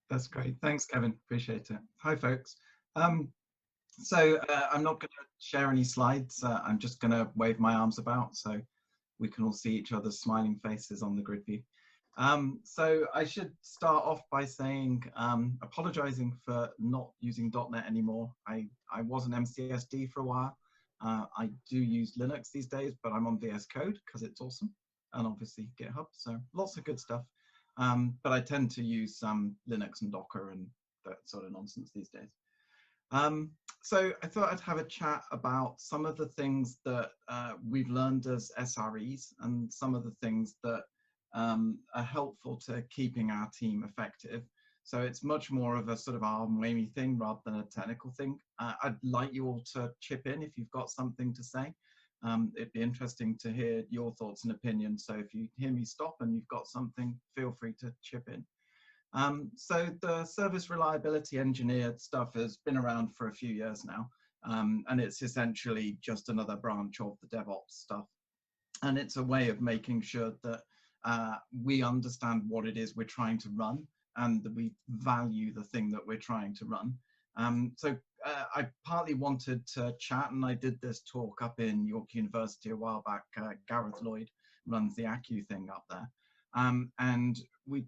That's great. Thanks, Kevin. Appreciate it. Hi, folks. I'm not going to share any slides. I'm just going to wave my arms about so we can all see each other's smiling faces on the grid view. So I should start off by saying, apologizing for not using .NET anymore. I was an MCSD for a while. I do use Linux these days, but I'm on VS Code because it's awesome, and obviously GitHub, so lots of good stuff. But I tend to use Linux and Docker and that sort of nonsense these days. So I thought I'd have a chat about some of the things that we've learned as SREs and some of the things that are helpful to keeping our team effective. So it's much more of a sort of arm-wavy thing rather than a technical thing. I'd like you all to chip in if you've got something to say. It'd be interesting to hear your thoughts and opinions. So if you hear me stop and you've got something, feel free to chip in. So the service reliability engineer stuff has been around for a few years now, and it's essentially just another branch of the DevOps stuff. And it's a way of making sure that we understand what it is we're trying to run and that we value the thing that we're trying to run. I partly wanted to chat, and I did this talk up in York University a while back. Gareth Lloyd runs the ACU thing up there. And we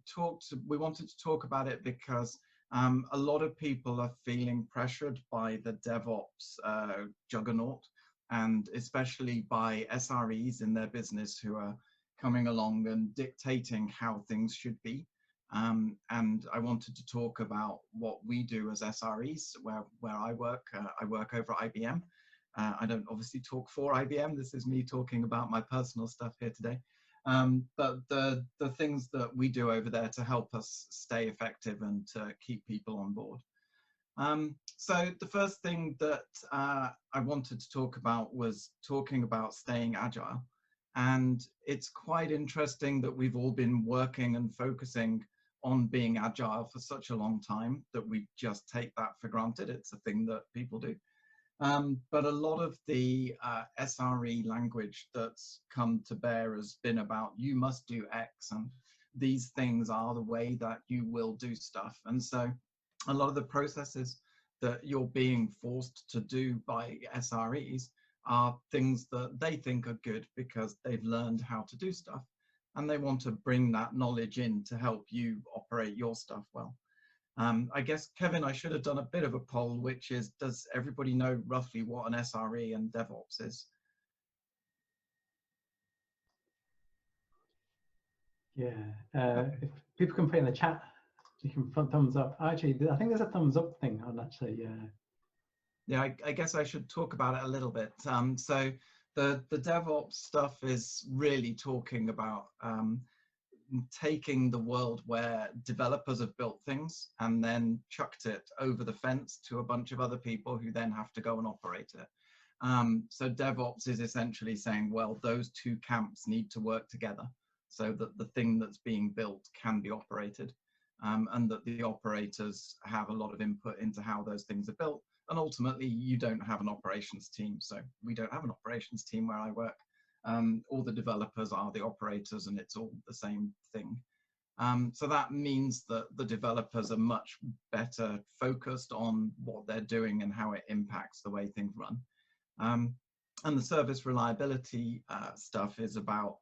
wanted to talk about it because a lot of people are feeling pressured by the DevOps juggernaut, and especially by SREs in their business who are coming along and dictating how things should be. And I wanted to talk about what we do as SREs, where I work. I work over at IBM. I don't obviously talk for IBM. This is me talking about my personal stuff here today. But the things that we do over there to help us stay effective and to keep people on board. So the first thing that I wanted to talk about was talking about staying agile. And it's quite interesting that we've all been working and focusing on being agile for such a long time that we just take that for granted. It's a thing that people do. But a lot of the SRE language that's come to bear has been about you must do X, and these things are the way that you will do stuff. And so a lot of the processes that you're being forced to do by SREs are things that they think are good because they've learned how to do stuff, and they want to bring that knowledge in to help you operate your stuff well. I guess, Kevin, I should have done a bit of a poll, which is, does everybody know roughly what an SRE and DevOps is? Yeah, if people can put in the chat, you can put thumbs up. Actually, I think there's a thumbs up thing on actually, yeah. Yeah, I guess I should talk about it a little bit. So the DevOps stuff is really talking about taking the world where developers have built things and then chucked it over the fence to a bunch of other people who then have to go and operate it. So DevOps is essentially saying, well, those two camps need to work together so that the thing that's being built can be operated, and that the operators have a lot of input into how those things are built. And ultimately, you don't have an operations team. So we don't have an operations team where I work. All the developers are the operators, and it's all the same thing. So that means that the developers are much better focused on what they're doing and how it impacts the way things run. And the service reliability stuff is about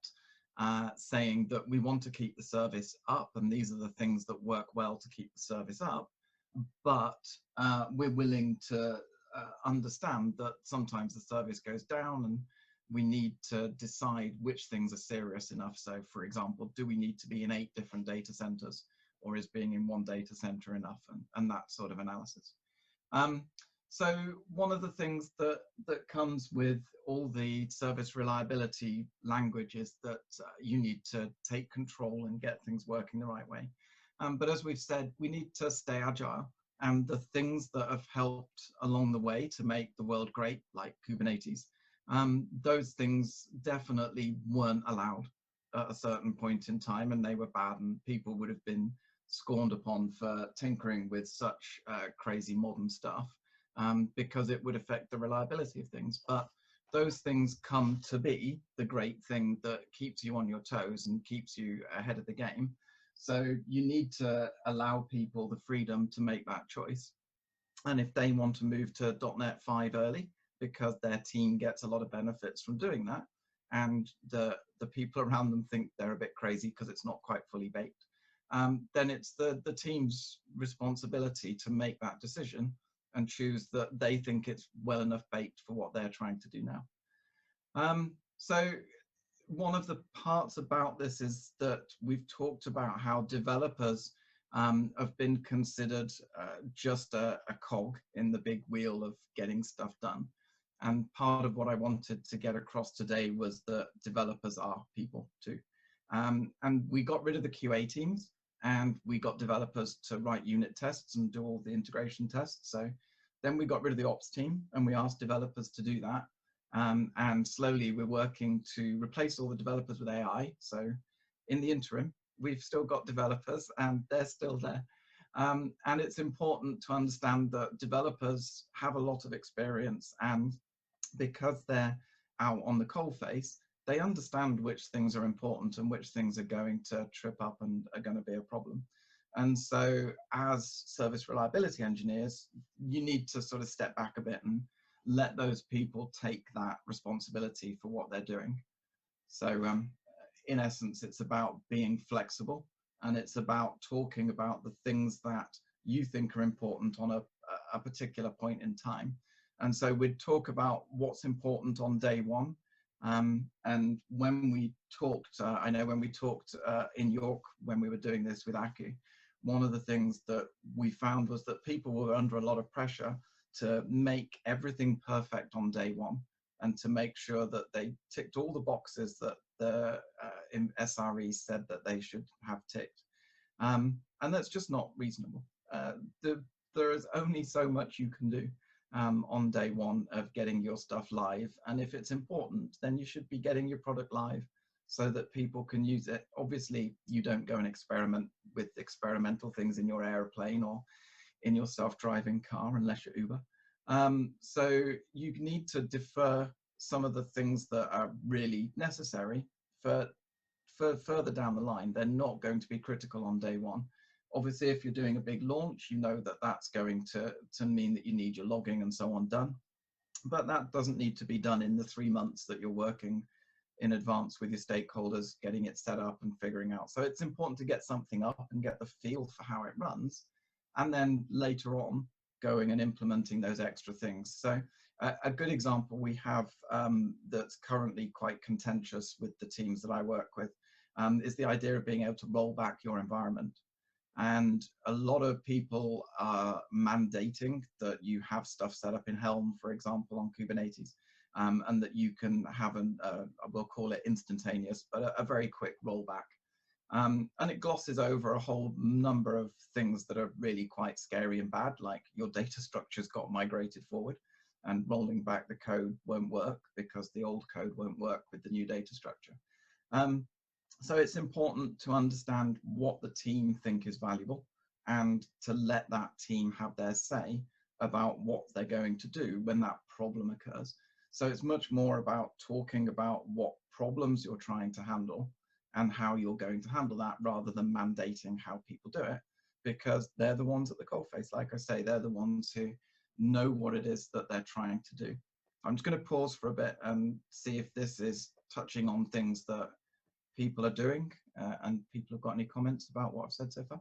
saying that we want to keep the service up, and these are the things that work well to keep the service up, but we're willing to understand that sometimes the service goes down, and we need to decide which things are serious enough. So, for example, do we need to be in 8 different data centers, or is being in one data center enough, and that sort of analysis. So one of the things that comes with all the service reliability language is that you need to take control and get things working the right way. But as we've said, we need to stay agile, and the things that have helped along the way to make the world great, like Kubernetes, those things definitely weren't allowed at a certain point in time, and they were bad, and people would have been scorned upon for tinkering with such crazy modern stuff, because it would affect the reliability of things. But those things come to be the great thing that keeps you on your toes and keeps you ahead of the game. So you need to allow people the freedom to make that choice. And if they want to move to .NET 5 early, because their team gets a lot of benefits from doing that, and the people around them think they're a bit crazy because it's not quite fully baked, then it's the team's responsibility to make that decision and choose that they think it's well enough baked for what they're trying to do now. So one of the parts about this is that we've talked about how developers have been considered just a cog in the big wheel of getting stuff done. And part of what I wanted to get across today was that developers are people too. And we got rid of the QA teams, and we got developers to write unit tests and do all the integration tests. So then we got rid of the ops team, and we asked developers to do that. And slowly we're working to replace all the developers with AI. So in the interim, we've still got developers and they're still there. And it's important to understand that developers have a lot of experience, and because they're out on the coalface, they understand which things are important and which things are going to trip up and are going to be a problem. And so as service reliability engineers, you need to sort of step back a bit and let those people take that responsibility for what they're doing. So in essence, it's about being flexible, and it's about talking about the things that you think are important on a particular point in time. And so we'd talk about what's important on day one. And when we talked, I know when we talked in York, when we were doing this with Aku, one of the things that we found was that people were under a lot of pressure to make everything perfect on day one, and to make sure that they ticked all the boxes that the SRE said that they should have ticked. And that's just not reasonable. There is only so much you can do on day one of getting your stuff live. And if it's important, then you should be getting your product live so that people can use it. Obviously, you don't go and experiment with experimental things in your airplane or in your self-driving car unless you're Uber. So you need to defer some of the things that are really necessary for further down the line. They're not going to be critical on day one. Obviously, if you're doing a big launch, you know that that's going to mean that you need your logging and so on done. But that doesn't need to be done in the 3 months that you're working in advance with your stakeholders, getting it set up and figuring out. So it's important to get something up and get the feel for how it runs, and then later on going and implementing those extra things. So a good example we have that's currently quite contentious with the teams that I work with is the idea of being able to roll back your environment. And a lot of people are mandating that you have stuff set up in Helm, for example, on Kubernetes, and that you can have we'll call it instantaneous, but a very quick rollback. And it glosses over a whole number of things that are really quite scary and bad, like your data structures got migrated forward, and rolling back the code won't work because the old code won't work with the new data structure. So it's important to understand what the team think is valuable, and to let that team have their say about what they're going to do when that problem occurs. So it's much more about talking about what problems you're trying to handle and how you're going to handle that, rather than mandating how people do it, because they're the ones at the coalface. Like I say, they're the ones who know what it is that they're trying to do. I'm just going to pause for a bit and see if this is touching on things that people are doing, and people have got any comments about what I've said so far.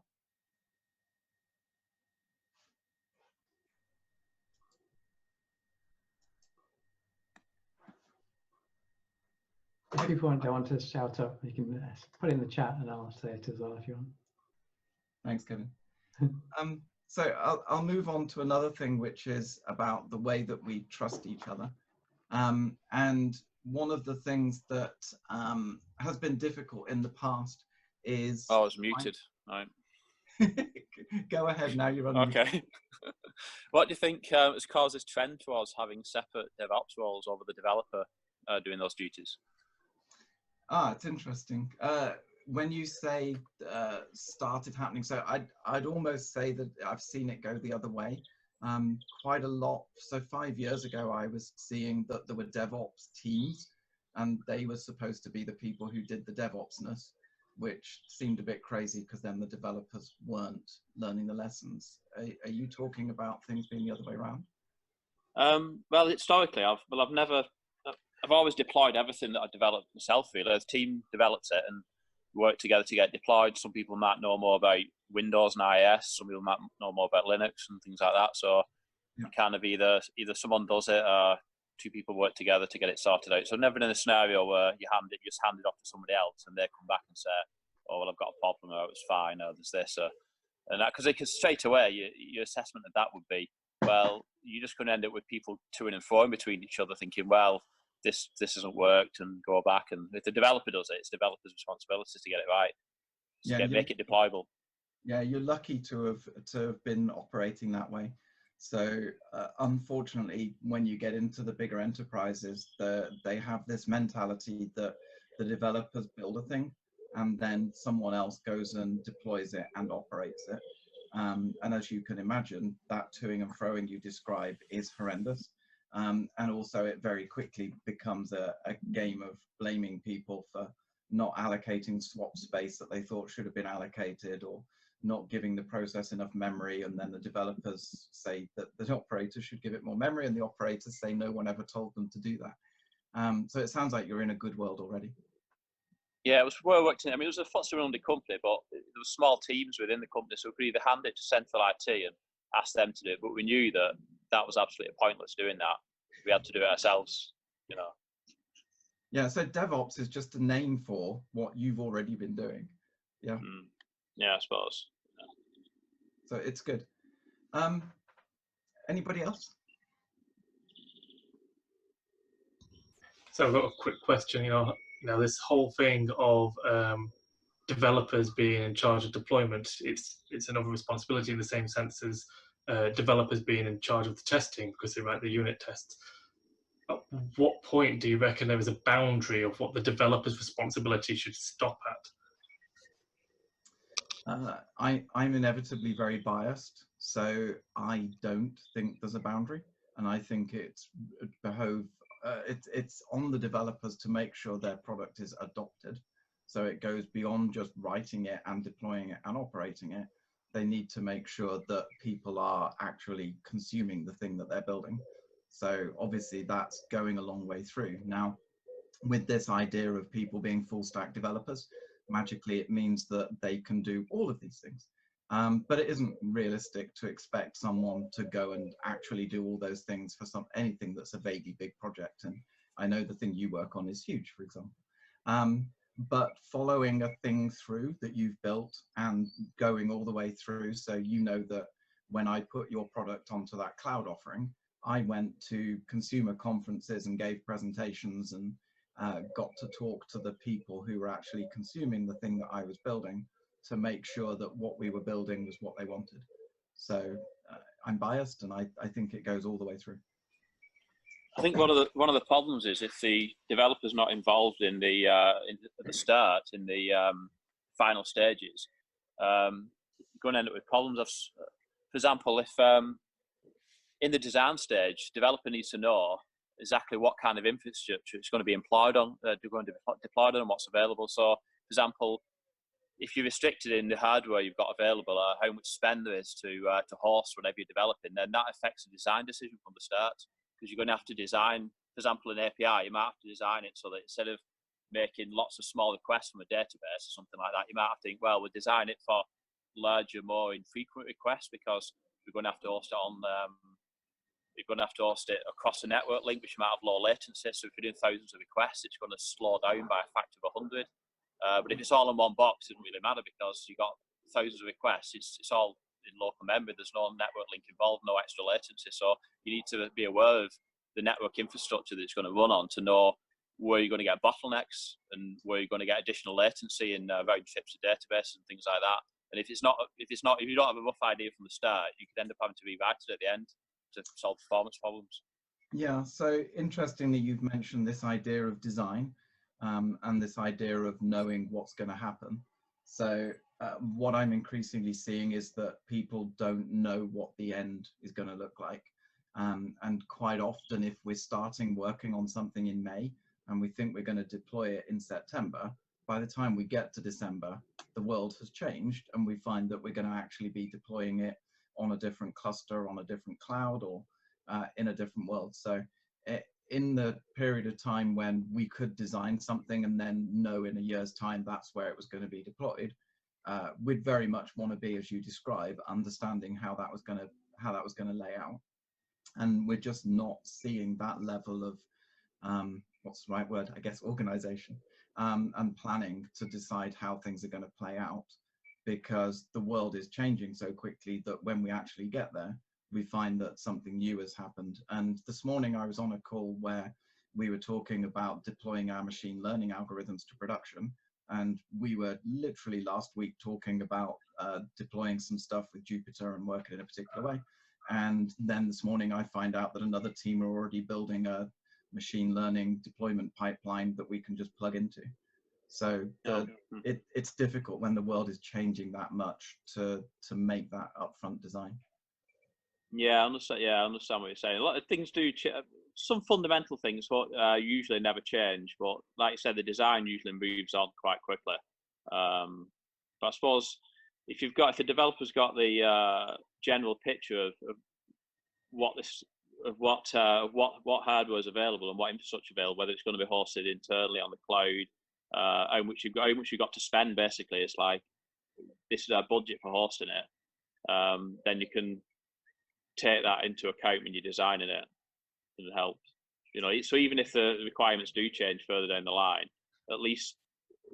If people want to shout up, you can put it in the chat and I'll say it as well if you want. Thanks, Kevin. So I'll move on to another thing, which is about the way that we trust each other. And one of the things that has been difficult in the past is... Oh, I was muted. Right. Go ahead, now you're on. Okay. What do you think has caused this trend towards having separate DevOps roles over the developer doing those duties? It's interesting. When you say started happening, so I'd almost say that I've seen it go the other way quite a lot. So 5 years ago, I was seeing that there were DevOps teams, and they were supposed to be the people who did the DevOpsness. which seemed a bit crazy because then the developers weren't learning the lessons. Are you talking about things being the other way around? Well, historically, I've always deployed everything that I developed myself. Really, the team develops it and work together to get deployed. Some people might know more about Windows and iOS. Some people might know more about Linux and things like that. So you kind of either someone does it or two people work together to get it sorted out. So never in a scenario where you just hand it off to somebody else and they come back and say, "Oh, well, I've got a problem," or "It was fine," or "There's this," and that, because straight away your assessment of that would be, well, you're just going to end up with people to and fro in between each other, thinking, well, this hasn't worked, and go back. And if the developer does it, it's the developer's responsibility to get it right, make it deployable. Yeah, you're lucky to have been operating that way. So unfortunately, when you get into the bigger enterprises, they have this mentality that the developers build a thing and then someone else goes and deploys it and operates it. And as you can imagine, that toing and froing you describe is horrendous. And also it very quickly becomes a game of blaming people for not allocating swap space that they thought should have been allocated, or not giving the process enough memory, and then the developers say that the operators should give it more memory, and the operators say no one ever told them to do that. So it sounds like you're in a good world already. Yeah, it was where I worked in. I mean, it was a FTSE 100 company, but there were small teams within the company, so we could either hand it to central IT and ask them to do it, but we knew that was absolutely pointless doing that. We had to do it ourselves, you know. Yeah, so DevOps is just a name for what you've already been doing. Yeah. Yeah, I suppose. Yeah. So it's good. Anybody else? So I've got a quick question. This whole thing of developers being in charge of deployment, it's another responsibility in the same sense as developers being in charge of the testing, because they write the unit tests. At what point do you reckon there is a boundary of what the developer's responsibility should stop at? I'm inevitably very biased, so I don't think there's a boundary, and I think it's on the developers to make sure their product is adopted. So it goes beyond just writing it and deploying it and operating it. They need to make sure that people are actually consuming the thing that they're building. So obviously that's going a long way through. Now, with this idea of people being full stack developers, magically it means that they can do all of these things. But it isn't realistic to expect someone to go and actually do all those things for anything that's a vaguely big project. And I know the thing you work on is huge, for example. But following a thing through that you've built and going all the way through, so you know that when I put your product onto that cloud offering, I went to consumer conferences and gave presentations and got to talk to the people who were actually consuming the thing that I was building to make sure that what we were building was what they wanted. So I'm biased, and I think it goes all the way through. I think one of the problems is if the developer's not involved at the start, in the final stages, you're going to end up with problems. For example, if in the design stage, developer needs to know exactly what kind of infrastructure it's going to be employed on, deployed on, and what's available. So, for example, if you're restricted in the hardware you've got available, or how much spend there is to host whatever you're developing, then that affects the design decision from the start. Because you're going to have to design, for example, an API, you might have to design it so that instead of making lots of small requests from a database or something like that, you might have to think, well, we'll design it for larger, more infrequent requests, because we're going to have to host it on, you're going to have to host it across a network link, which might have low latency. So if you're doing thousands of requests, it's going to slow down by a factor of 100. But if it's all in one box, it doesn't really matter, because you've got thousands of requests. It's all in local memory. There's no network link involved, no extra latency. So you need to be aware of the network infrastructure that it's going to run on to know where you're going to get bottlenecks and where you're going to get additional latency in round trips to databases and things like that. And if you don't have a rough idea from the start, you could end up having to rewrite it at the end to solve performance problems. Yeah, so interestingly, you've mentioned this idea of design and this idea of knowing what's going to happen. So what I'm increasingly seeing is that people don't know what the end is going to look like. And quite often, if we're starting working on something in May and we think we're going to deploy it in September, by the time we get to December, the world has changed, and we find that we're going to actually be deploying it on a different cluster, on a different cloud, or in a different world. So in the period of time when we could design something and then know in a year's time that's where it was going to be deployed, we'd very much want to be, as you describe, understanding how that was going to lay out. And we're just not seeing that level of what's the right word, I guess, organization and planning to decide how things are going to play out, because the world is changing so quickly that when we actually get there, we find that something new has happened. And this morning I was on a call where we were talking about deploying our machine learning algorithms to production. And we were literally last week talking about deploying some stuff with Jupyter and working in a particular way. And then this morning I find out that another team are already building a machine learning deployment pipeline that we can just plug into. So it's difficult when the world is changing that much to make that upfront design. Yeah, I understand. Yeah, I understand what you're saying. A lot of things do. Some fundamental things usually never change, but like you said, the design usually moves on quite quickly. But I suppose if the developer's got the general picture of what hardware is available and what infrastructure available, whether it's going to be hosted internally on the cloud, how much you've got to spend. Basically, it's like this is our budget for hosting it. Then you can take that into account when you're designing it, and it helps. So even if the requirements do change further down the line, at least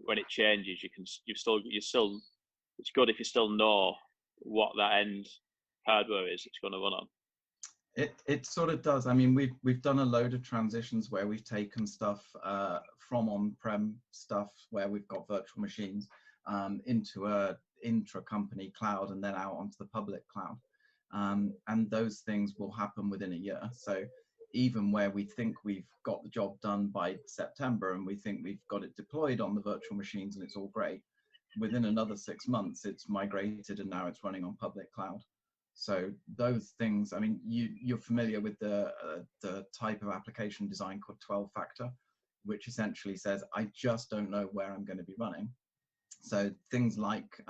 when it changes, it's good if you still know what that end hardware is it's going to run on. It sort of does. I mean, we've done a load of transitions where we've taken stuff from on-prem stuff where we've got virtual machines into a intra-company cloud and then out onto the public cloud. And those things will happen within a year. So even where we think we've got the job done by September and we think we've got it deployed on the virtual machines and it's all great, within another 6 months, it's migrated and now it's running on public cloud. So those things, I mean, you're familiar with the type of application design called 12 factor, which essentially says, I just don't know where I'm going to be running. So things like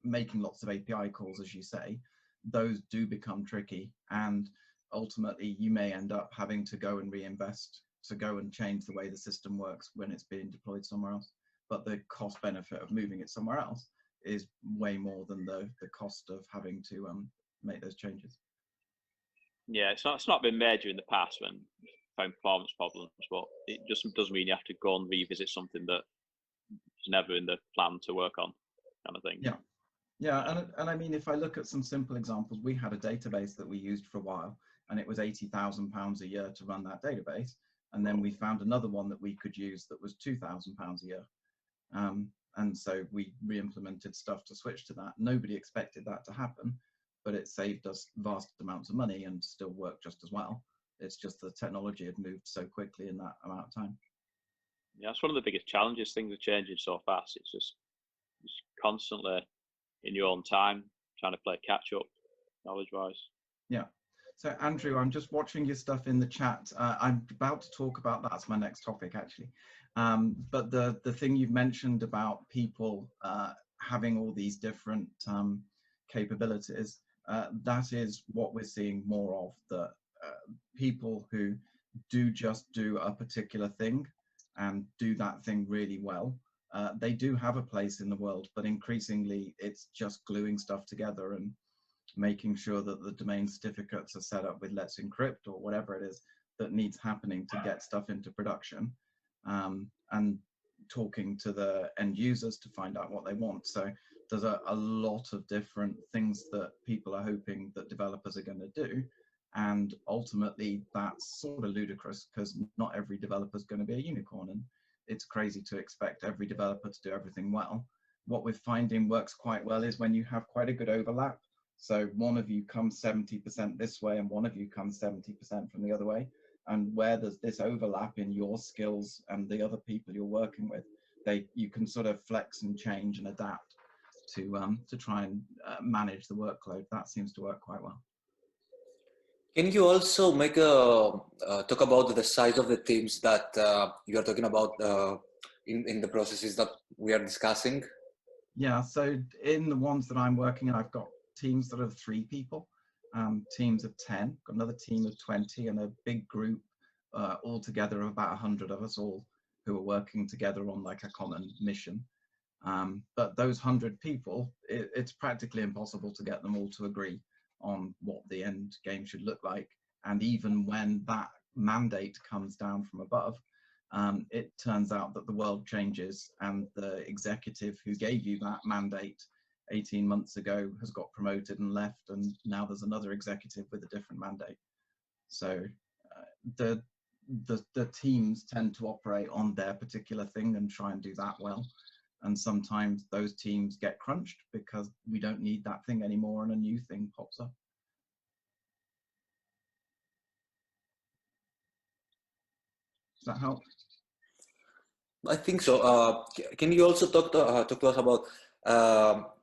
making lots of API calls, as you say, those do become tricky. And ultimately, you may end up having to go and reinvest to go and change the way the system works when it's being deployed somewhere else. But the cost benefit of moving it somewhere else is way more than the cost of having to make those changes. Yeah, it's not been major in the past when found performance problems, but it just doesn't mean you have to go and revisit something that was never in the plan to work on, kind of thing. Yeah, and I mean, if I look at some simple examples, we had a database that we used for a while, and it was £80,000 a year to run that database, and then we found another one that we could use that was £2,000 a year. And so we re-implemented stuff to switch to that. Nobody expected that to happen, but it saved us vast amounts of money and still worked just as well. It's just the technology had moved so quickly in that amount of time. Yeah, that's one of the biggest challenges. Things are changing so fast. It's constantly in your own time, trying to play catch up, knowledge-wise. Yeah. So Andrew, I'm just watching your stuff in the chat. I'm about to talk about that's my next topic, actually. But the thing you've mentioned about people having all these different capabilities, that is what we're seeing more of, that people who just do a particular thing and do that thing really well, they do have a place in the world, but increasingly it's just gluing stuff together and making sure that the domain certificates are set up with Let's Encrypt or whatever it is that needs happening to get stuff into production, and talking to the end users to find out what they want. So there's a lot of different things that people are hoping that developers are going to do. And ultimately that's sort of ludicrous because not every developer is going to be a unicorn, and it's crazy to expect every developer to do everything well. What we're finding works quite well is when you have quite a good overlap. So one of you comes 70% this way and one of you comes 70% from the other way. And where there's this overlap in your skills and the other people you're working with, you can sort of flex and change and adapt to try and manage the workload. That seems to work quite well. Can you also make talk about the size of the teams that you are talking about in the processes that we are discussing? Yeah, so in the ones that I'm working in, I've got teams that are 3 people, teams of 10, got another team of 20, and a big group all together of about 100 of us all who are working together on like a common mission. But those 100 people, it's practically impossible to get them all to agree on what the end game should look like. And even when that mandate comes down from above, it turns out that the world changes, and the executive who gave you that mandate 18 months ago has got promoted and left, and now there's another executive with a different mandate. So the teams tend to operate on their particular thing and try and do that well. And sometimes those teams get crunched because we don't need that thing anymore and a new thing pops up. Does that help? I think so. Can you also talk to us about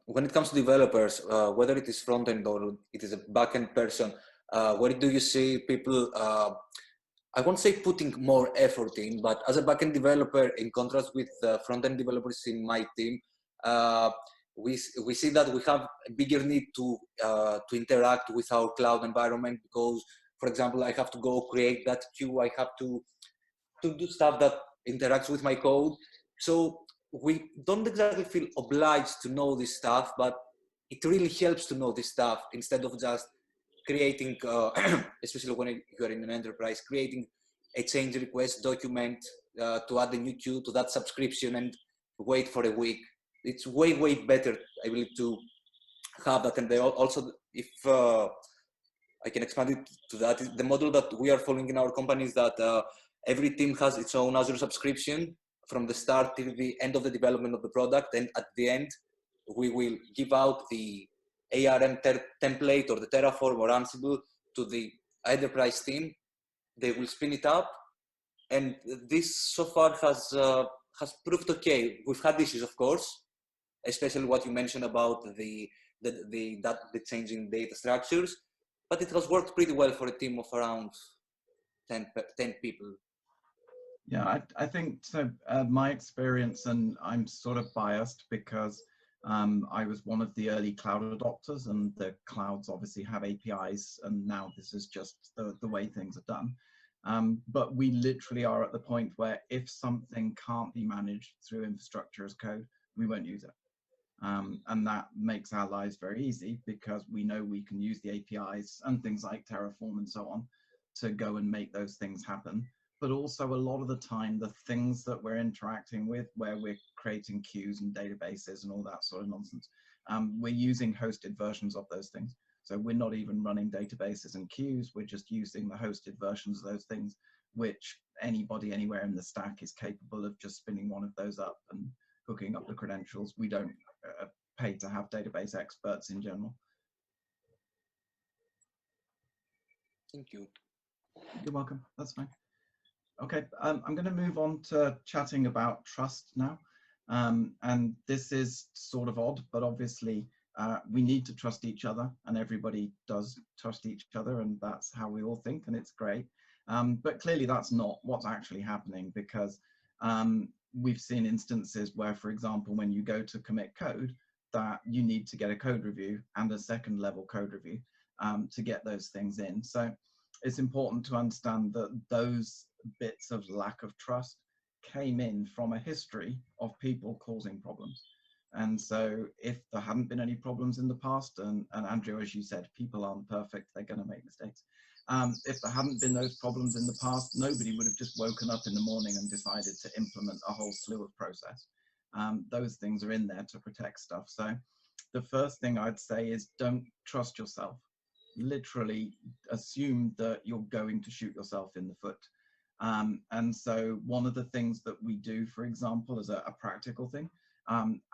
when it comes to developers, whether it is front end or it is a back end person, where do you see people, I won't say putting more effort in, but as a back-end developer, in contrast with front-end developers in my team, we see that we have a bigger need to interact with our cloud environment because, for example, I have to go create that queue. I have to do stuff that interacts with my code. So we don't exactly feel obliged to know this stuff, but it really helps to know this stuff instead of just creating, especially when you're in an enterprise, creating a change request document to add a new queue to that subscription and wait for a week. It's way, way better, I believe, to have that. And they also, if I can expand it to that, the model that we are following in our company is that every team has its own Azure subscription from the start till the end of the development of the product. And at the end, we will give out the ARM template or the Terraform or Ansible to the enterprise team. They will spin it up, and this so far has proved okay. We've had issues, of course, especially what you mentioned about the changing data structures, but it has worked pretty well for a team of around 10 people. Yeah, I think so. My experience, and I'm sort of biased because I was one of the early cloud adopters, and the clouds obviously have APIs, and now this is just the way things are done. But we literally are at the point where if something can't be managed through infrastructure as code, we won't use it. And that makes our lives very easy because we know we can use the APIs and things like Terraform and so on to go and make those things happen. But also a lot of the time, the things that we're interacting with, where we're creating queues and databases and all that sort of nonsense, we're using hosted versions of those things. So we're not even running databases and queues, we're just using the hosted versions of those things, which anybody anywhere in the stack is capable of just spinning one of those up and hooking up the credentials. We don't pay to have database experts in general. Thank you. You're welcome, that's fine. Okay, I'm going to move on to chatting about trust now. And this is sort of odd, but obviously we need to trust each other, and everybody does trust each other, and that's how we all think, and it's great. But clearly that's not what's actually happening, because we've seen instances where, for example, when you go to commit code, that you need to get a code review and a second level code review to get those things in. So it's important to understand that those bits of lack of trust came in from a history of people causing problems. And so if there hadn't been any problems in the past, and Andrew, as you said, people aren't perfect, they're going to make mistakes. If there hadn't been those problems in the past, nobody would have just woken up in the morning and decided to implement a whole slew of process. Those things are in there to protect stuff. So the first thing I'd say is don't trust yourself. Literally assume that you're going to shoot yourself in the foot. And so one of the things that we do, for example, as a practical thing,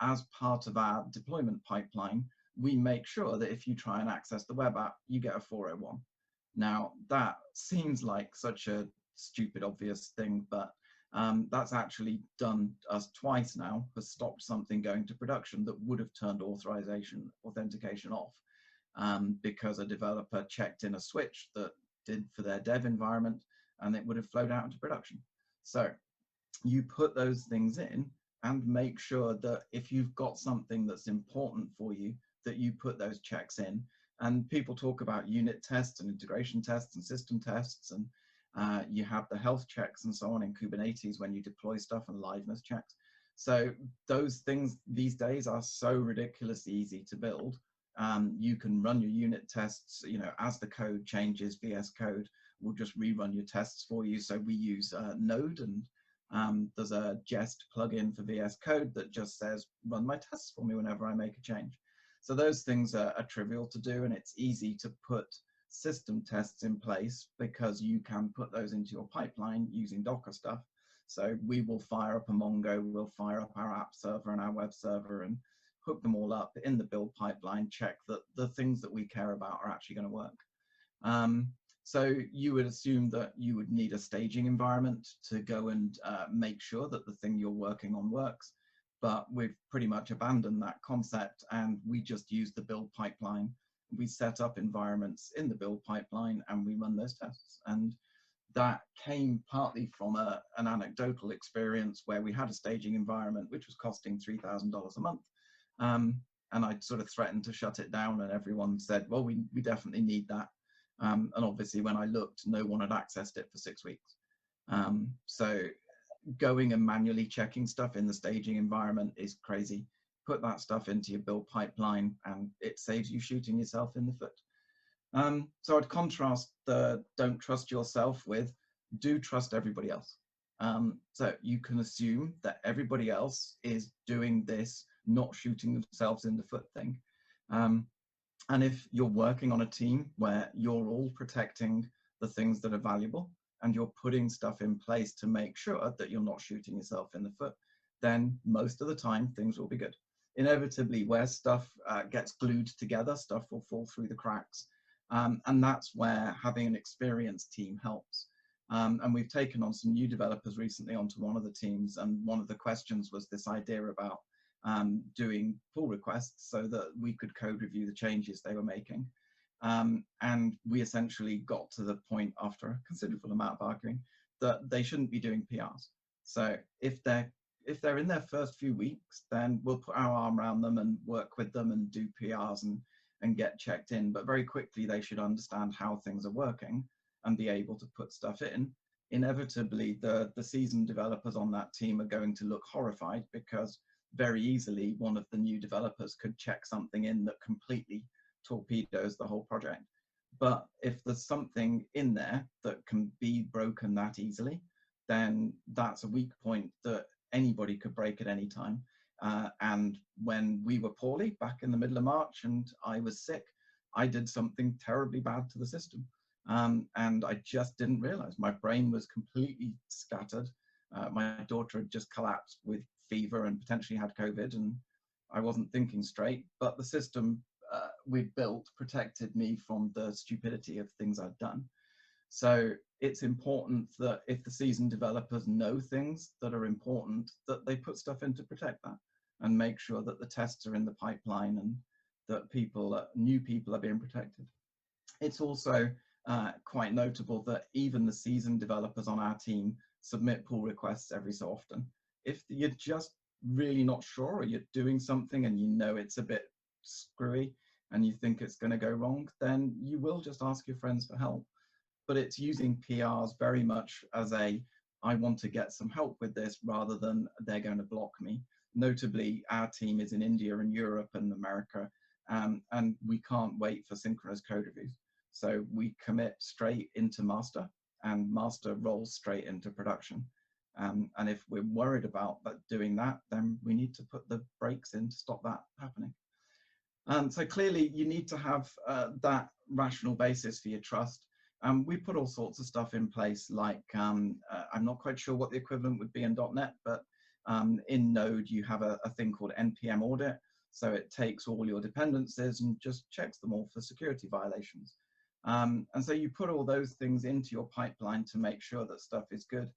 as part of our deployment pipeline, we make sure that if you try and access the web app, you get a 401. Now, that seems like such a stupid, obvious thing, but that's actually done us twice now, has stopped something going to production that would have turned authentication off, because a developer checked in a switch that did for their dev environment, and it would have flowed out into production. So you put those things in and make sure that if you've got something that's important for you, that you put those checks in. And people talk about unit tests and integration tests and system tests, and you have the health checks and so on in Kubernetes when you deploy stuff, and liveness checks. So those things these days are so ridiculously easy to build. You can run your unit tests, you know, as the code changes, VS Code will just rerun your tests for you. So we use Node, and there's a Jest plugin for VS Code that just says, run my tests for me whenever I make a change. So those things are trivial to do, and it's easy to put system tests in place because you can put those into your pipeline using Docker stuff. So we will fire up a Mongo, we'll fire up our app server and our web server and hook them all up in the build pipeline, check that the things that we care about are actually going to work. So you would assume that you would need a staging environment to go and make sure that the thing you're working on works. But we've pretty much abandoned that concept, and we just use the build pipeline. We set up environments in the build pipeline and we run those tests. And that came partly from an anecdotal experience where we had a staging environment which was costing $3,000 a month. And I sort of threatened to shut it down, and everyone said, well, we definitely need that. And obviously when I looked, no one had accessed it for 6 weeks. So going and manually checking stuff in the staging environment is crazy. Put that stuff into your build pipeline and it saves you shooting yourself in the foot. So I'd contrast the don't trust yourself with do trust everybody else. So you can assume that everybody else is doing this, not shooting themselves in the foot thing. And if you're working on a team where you're all protecting the things that are valuable and you're putting stuff in place to make sure that you're not shooting yourself in the foot, then most of the time things will be good. Inevitably, where stuff gets glued together, stuff will fall through the cracks. And that's where having an experienced team helps. And we've taken on some new developers recently onto one of the teams, and one of the questions was this idea about doing pull requests so that we could code review the changes they were making. And we essentially got to the point after a considerable amount of arguing that they shouldn't be doing PRs. So if they're in their first few weeks, then we'll put our arm around them and work with them and do PRs and get checked in. But very quickly, they should understand how things are working and be able to put stuff in. Inevitably, the seasoned developers on that team are going to look horrified because very easily one of the new developers could check something in that completely torpedoes the whole project. But if there's something in there that can be broken that easily, then that's a weak point that anybody could break at any time. And when we were poorly back in the middle of March and I was sick, I did something terribly bad to the system. And I just didn't realize. My brain was completely scattered. My daughter had just collapsed with fever and potentially had COVID, and I wasn't thinking straight, but the system we'd built protected me from the stupidity of things I'd done. So it's important that if the seasoned developers know things that are important, that they put stuff in to protect that and make sure that the tests are in the pipeline and that new people are being protected. It's also quite notable that even the seasoned developers on our team submit pull requests every so often. If you're just really not sure, or you're doing something and you know it's a bit screwy and you think it's going to go wrong, then you will just ask your friends for help. But it's using PRs very much as I want to get some help with this rather than they're going to block me. Notably, our team is in India and Europe and America, and we can't wait for synchronous code reviews. So we commit straight into master, and master rolls straight into production. And if we're worried about doing that, then we need to put the brakes in to stop that happening. So clearly you need to have that rational basis for your trust. We put all sorts of stuff in place, like I'm not quite sure what the equivalent would be in .NET, but in Node you have a thing called NPM audit. So it takes all your dependencies and just checks them all for security violations. And so you put all those things into your pipeline to make sure that stuff is good.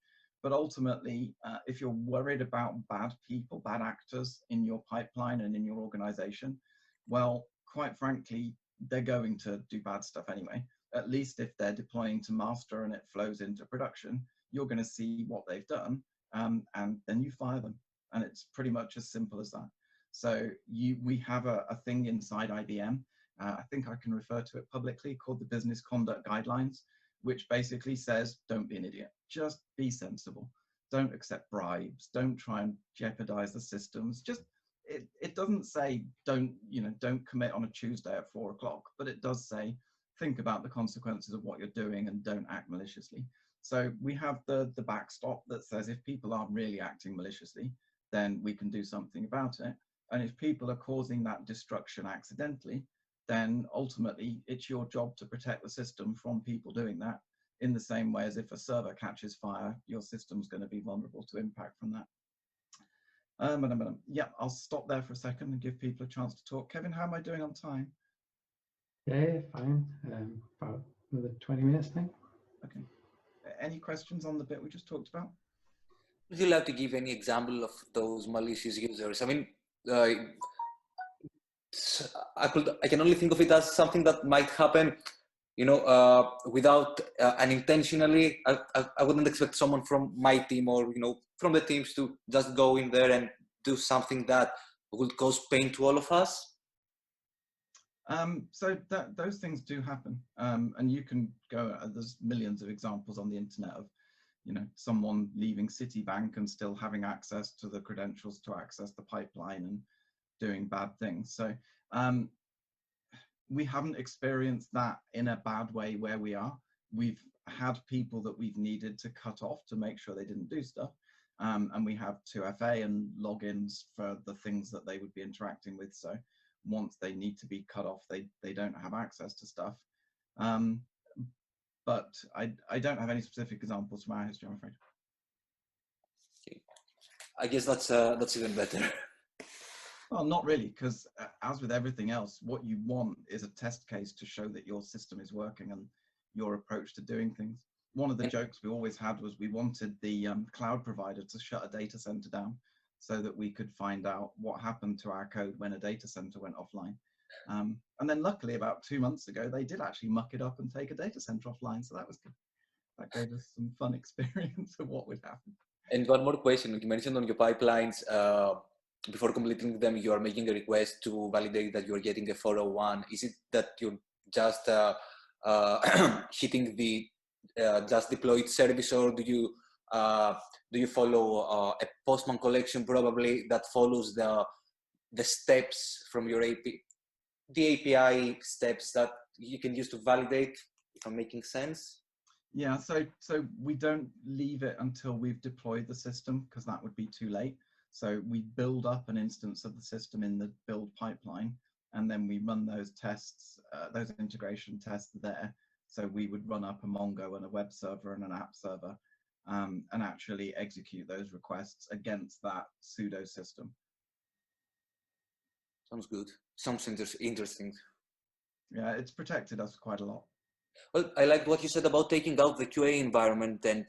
But ultimately, if you're worried about bad people, bad actors in your pipeline and in your organization, well, quite frankly, they're going to do bad stuff anyway. At least if they're deploying to master and it flows into production, you're going to see what they've done. and then you fire them. And it's pretty much as simple as that. So we have a thing inside IBM, I think I can refer to it publicly, called the Business Conduct Guidelines, which basically says, don't be an idiot, just be sensible. Don't accept bribes, don't try and jeopardize the systems. Just, it doesn't say don't commit on a Tuesday at 4 o'clock, but it does say, think about the consequences of what you're doing and don't act maliciously. So we have the backstop that says if people are really acting maliciously, then we can do something about it. And if people are causing that destruction accidentally, then ultimately it's your job to protect the system from people doing that, in the same way as if a server catches fire, your system's going to be vulnerable to impact from that. Yeah, I'll stop there for a second and give people a chance to talk. Kevin, how am I doing on time? Yeah, fine. About another 20 minutes, I think. Okay. Any questions on the bit we just talked about? Would you like to give any example of those malicious users? I mean, I can only think of it as something that might happen, without unintentionally. I wouldn't expect someone from my team or from the teams to just go in there and do something that would cause pain to all of us. So those things do happen, and you can go. There's millions of examples on the internet of, someone leaving Citibank and still having access to the credentials to access the pipeline and doing bad things. So we haven't experienced that in a bad way where we are. We've had people that we've needed to cut off to make sure they didn't do stuff. And we have 2FA and logins for the things that they would be interacting with. So once they need to be cut off, they don't have access to stuff. But I don't have any specific examples from our history, I'm afraid. Okay. I guess that's even better. Well, not really, because as with everything else, what you want is a test case to show that your system is working and your approach to doing things. One of the jokes we always had was we wanted the cloud provider to shut a data center down so that we could find out what happened to our code when a data center went offline. And then luckily about 2 months ago, they did actually muck it up and take a data center offline. So that was good. That gave us some fun experience of what would happen. And one more question. You mentioned on your pipelines, before completing them, you are making a request to validate that you're getting a 401. Is it that you're just hitting the just deployed service, or do you follow a Postman collection probably that follows the steps from your API, the API steps that you can use to validate, if I'm making sense? Yeah, so we don't leave it until we've deployed the system, because that would be too late. So we build up an instance of the system in the build pipeline, and then we run those tests, those integration tests there. So we would run up a Mongo and a web server and an app server, and actually execute those requests against that pseudo system. Sounds good. Sounds interesting. Yeah, it's protected us quite a lot. Well, I like what you said about taking out the QA environment, and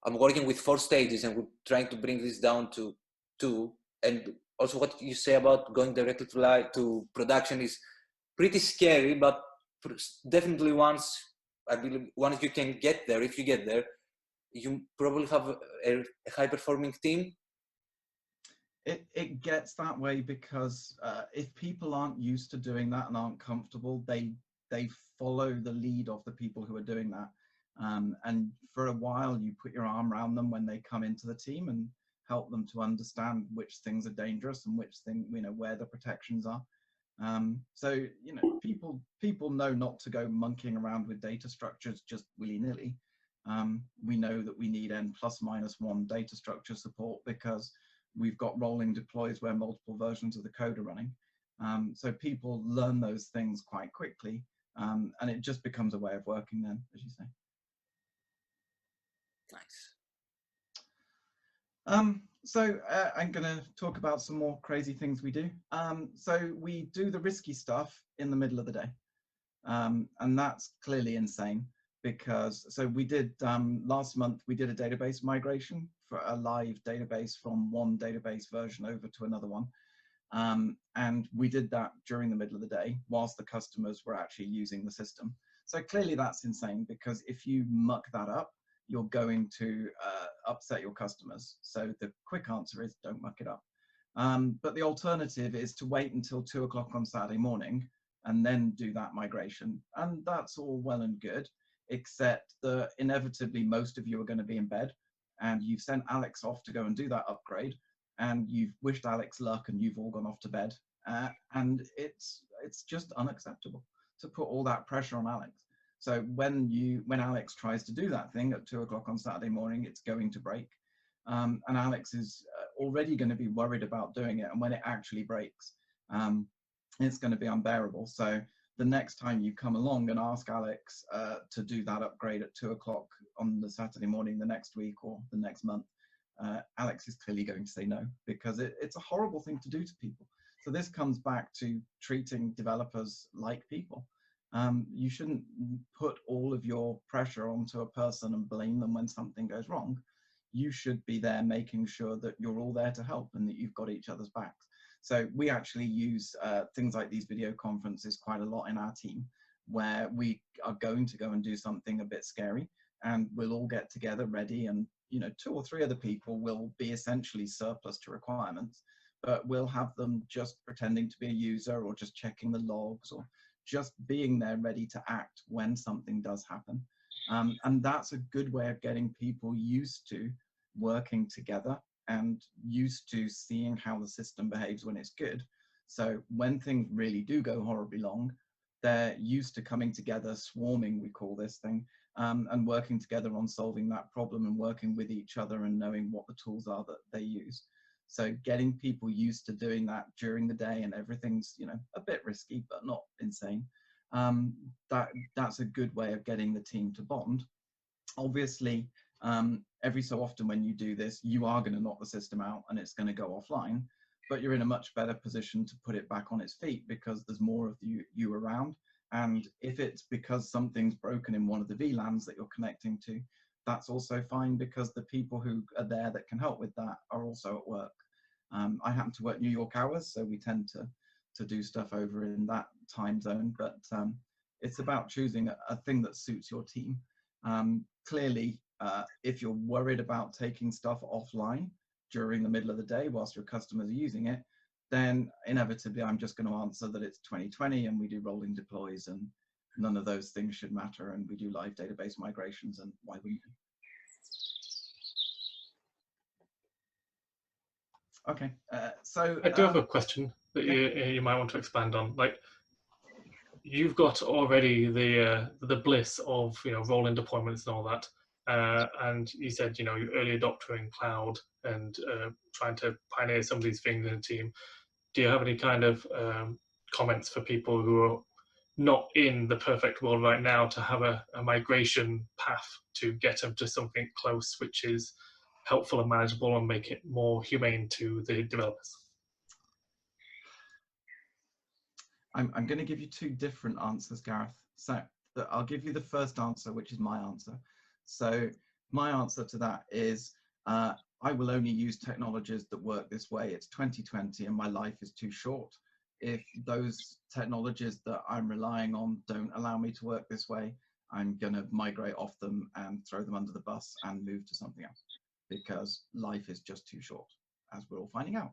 I'm working with 4 stages, and we're trying to bring this down to 2. And also what you say about going directly to production is pretty scary, but definitely once you can get there, if you get there, you probably have a high-performing team. It gets that way because if people aren't used to doing that and aren't comfortable, they follow the lead of the people who are doing that. And for a while, you put your arm around them when they come into the team and help them to understand which things are dangerous and which thing, where the protections are. So, people know not to go monkeying around with data structures just willy-nilly. We know that we need N+-1 data structure support because we've got rolling deploys where multiple versions of the code are running. So people learn those things quite quickly, and it just becomes a way of working then, as you say. Nice. So I'm going to talk about some more crazy things we do. So we do the risky stuff in the middle of the day. And that's clearly insane because, so we did, last month, we did a database migration for a live database from one database version over to another one. And we did that during the middle of the day whilst the customers were actually using the system. So clearly that's insane because if you muck that up, you're going to upset your customers. So the quick answer is don't muck it up. But the alternative is to wait until 2 o'clock on Saturday morning and then do that migration. And that's all well and good, except that inevitably most of you are going to be in bed, and you've sent Alex off to go and do that upgrade, and you've wished Alex luck, and you've all gone off to bed. And it's just unacceptable to put all that pressure on Alex. So when Alex tries to do that thing at 2 o'clock on Saturday morning, it's going to break. And Alex is already going to be worried about doing it. And when it actually breaks, it's going to be unbearable. So the next time you come along and ask Alex to do that upgrade at 2 o'clock on the Saturday morning the next week or the next month, Alex is clearly going to say no, because it's a horrible thing to do to people. So this comes back to treating developers like people. You shouldn't put all of your pressure onto a person and blame them when something goes wrong. You should be there making sure that you're all there to help and that you've got each other's backs. So we actually use things like these video conferences quite a lot in our team, where we are going to go and do something a bit scary, and we'll all get together ready, and 2 or 3 other people will be essentially surplus to requirements, but we'll have them just pretending to be a user or just checking the logs or just being there ready to act when something does happen. And that's a good way of getting people used to working together and used to seeing how the system behaves when it's good. So when things really do go horribly wrong, they're used to coming together, swarming, we call this thing, and working together on solving that problem and working with each other and knowing what the tools are that they use. So getting people used to doing that during the day, and everything's a bit risky but not insane. That's a good way of getting the team to bond. Obviously, every so often when you do this, you are going to knock the system out and it's going to go offline, but you're in a much better position to put it back on its feet because there's more of you around. And if it's because something's broken in one of the VLANs that you're connecting to, that's also fine, because the people who are there that can help with that are also at work. I happen to work New York hours, so we tend to do stuff over in that time zone, but it's about choosing a thing that suits your team. Clearly, if you're worried about taking stuff offline during the middle of the day whilst your customers are using it, then inevitably I'm just going to answer that it's 2020 and we do rolling deploys and none of those things should matter, and we do live database migrations, and why wouldn't you? Okay, so I do have a question that you might want to expand on. Like, you've got already the bliss of rolling deployments and all that, and you said you're early adopter in cloud and trying to pioneer some of these things in a team. Do you have any kind of comments for people who are not in the perfect world right now to have a migration path to get them to something close which is helpful and manageable and make it more humane to the developers? I'm going to give you 2 different answers, Gareth. So I'll give you the first answer, which is my answer. So my answer to that is I will only use technologies that work this way. It's 2020 and my life is too short. If those technologies that I'm relying on don't allow me to work this way, I'm going to migrate off them and throw them under the bus and move to something else, because life is just too short, as we're all finding out.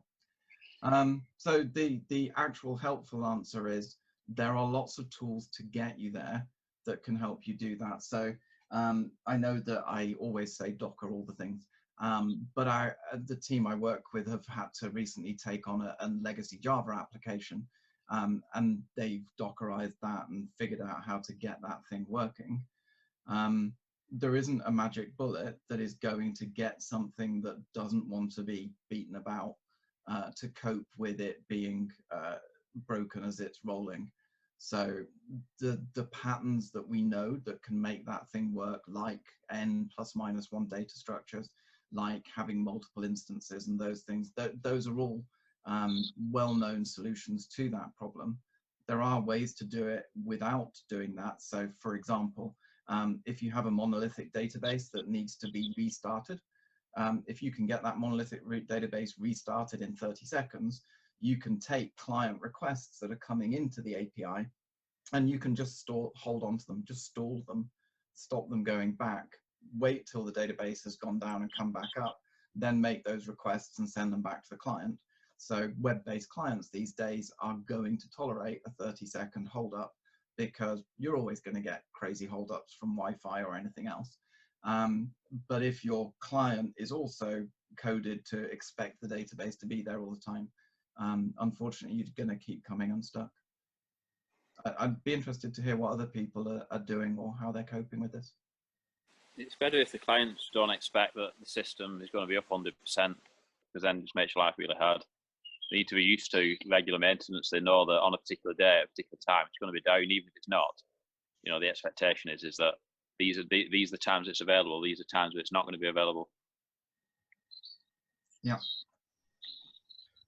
So the actual helpful answer is there are lots of tools to get you there that can help you do that. So I know that I always say Docker all the things, but the team I work with have had to recently take on a legacy Java application, and they've Dockerized that and figured out how to get that thing working. There isn't a magic bullet that is going to get something that doesn't want to be beaten about to cope with it being broken as it's rolling. So the patterns that we know that can make that thing work, like n+-1 data structures, like having multiple instances and those things, those are all well-known solutions to that problem. There are ways to do it without doing that. So for example, if you have a monolithic database that needs to be restarted, if you can get that monolithic database restarted in 30 seconds, you can take client requests that are coming into the API and you can just hold on to them, just stall them, stop them going back wait till the database has gone down and come back up, then make those requests and send them back to the client. So web-based clients these days are going to tolerate a 30-second hold up, because you're always going to get crazy holdups from Wi-Fi or anything else. But if your client is also coded to expect the database to be there all the time, unfortunately, you're going to keep coming unstuck. I'd be interested to hear what other people are doing or how they're coping with this. It's better if the clients don't expect that the system is going to be up 100%, because then it just makes your life really hard. They need to be used to regular maintenance. They know that on a particular day, at a particular time, it's going to be down, even if it's not. You know, the expectation is that these are the times it's available. These are times where it's not going to be available. Yeah.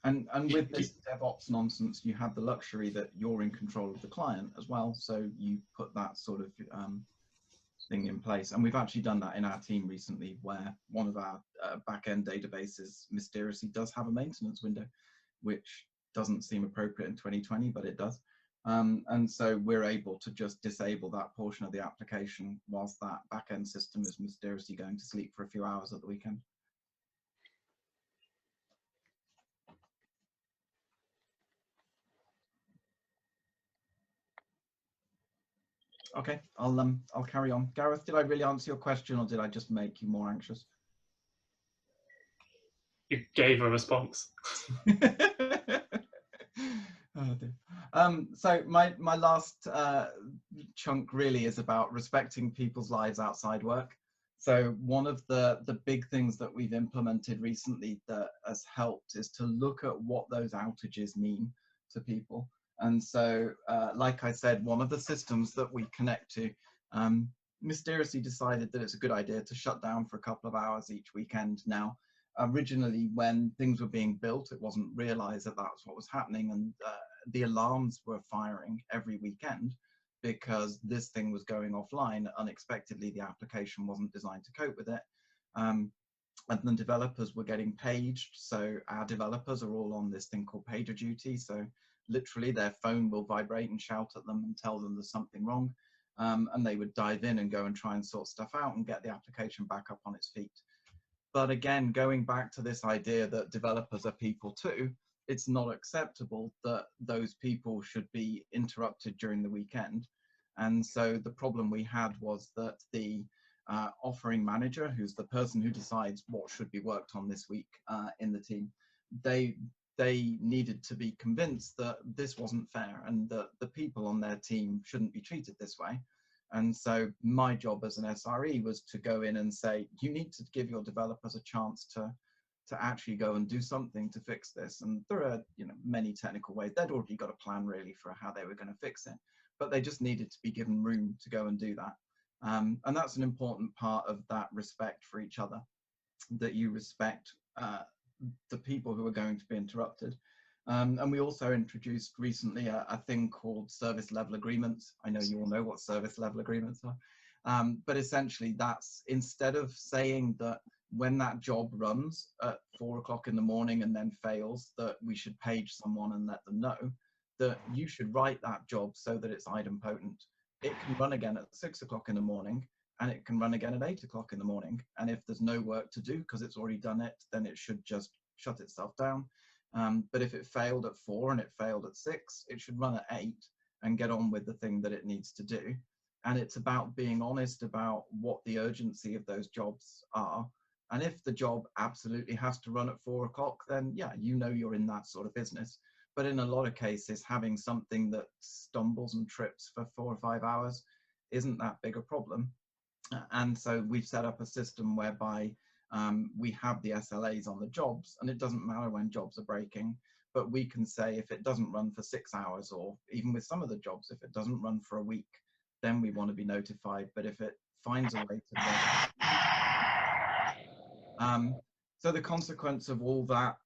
And with this DevOps nonsense, you have the luxury that you're in control of the client as well. So you put that sort of thing in place. And we've actually done that in our team recently, where one of our backend databases mysteriously does have a maintenance window, which doesn't seem appropriate in 2020, but it does. And so we're able to just disable that portion of the application whilst that backend system is mysteriously going to sleep for a few hours at the weekend. Okay, I'll carry on. Gareth, did I really answer your question, or did I just make you more anxious? You gave a response. Oh dear. So my last chunk really is about respecting people's lives outside work. So one of the big things that we've implemented recently that has helped is to look at what those outages mean to people. And so, like I said, one of the systems that we connect to mysteriously decided that it's a good idea to shut down for a couple of hours each weekend. Now, originally, when things were being built, it wasn't realized that that's what was happening, and the alarms were firing every weekend because this thing was going offline unexpectedly. The application wasn't designed to cope with it. And the developers were getting paged. So our developers are all on this thing called PagerDuty. So literally their phone will vibrate and shout at them and tell them there's something wrong. And they would dive in and go and try and sort stuff out and get the application back up on its feet. But again, going back to this idea that developers are people too, it's not acceptable that those people should be interrupted during the weekend. And so the problem we had was that the offering manager, who's the person who decides what should be worked on this week in the team, they needed to be convinced that this wasn't fair and that the people on their team shouldn't be treated this way. And so my job as an SRE was to go in and say, you need to give your developers a chance to actually go and do something to fix this. And there are, you know, many technical ways. They'd already got a plan really for how they were going to fix it, but they just needed to be given room to go and do that. And that's an important part of that respect for each other, that you respect the people who are going to be interrupted. And we also introduced recently a thing called service level agreements. I know you all know what service level agreements are, but essentially that's, instead of saying that when that job runs at 4 o'clock in the morning and then fails, that we should page someone and let them know, that you should write that job so that it's idempotent. It can run again at 6 o'clock in the morning, and it can run again at 8 o'clock in the morning. And if there's no work to do because it's already done it, then it should just shut itself down. But if it failed at 4 and it failed at 6, it should run at 8 and get on with the thing that it needs to do. And it's about being honest about what the urgency of those jobs are. And if the job absolutely has to run at 4 o'clock, then yeah, you know you're in that sort of business. But in a lot of cases, having something that stumbles and trips for 4 or 5 hours isn't that big a problem. And so we've set up a system whereby we have the SLAs on the jobs, and it doesn't matter when jobs are breaking, but we can say if it doesn't run for 6 hours, or even with some of the jobs, if it doesn't run for a week, then we want to be notified. But if it finds a way to run, so the consequence of all that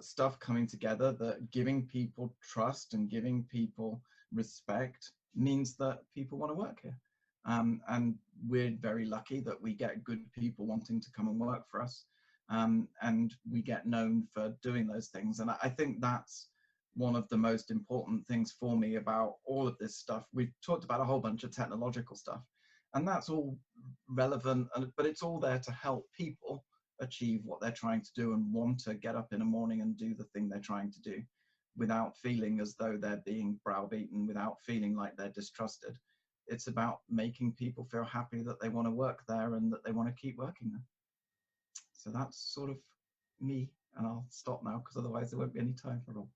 stuff coming together, that giving people trust and giving people respect, means that people want to work here. And we're very lucky that we get good people wanting to come and work for us. And we get known for doing those things. And I think that's one of the most important things for me about all of this stuff. We've talked about a whole bunch of technological stuff. And that's all relevant, but it's all there to help people achieve what they're trying to do and want to get up in the morning and do the thing they're trying to do without feeling as though they're being browbeaten, without feeling like they're distrusted. It's about making people feel happy that they want to work there and that they want to keep working there. So that's sort of me, and I'll stop now because otherwise there won't be any time for it all.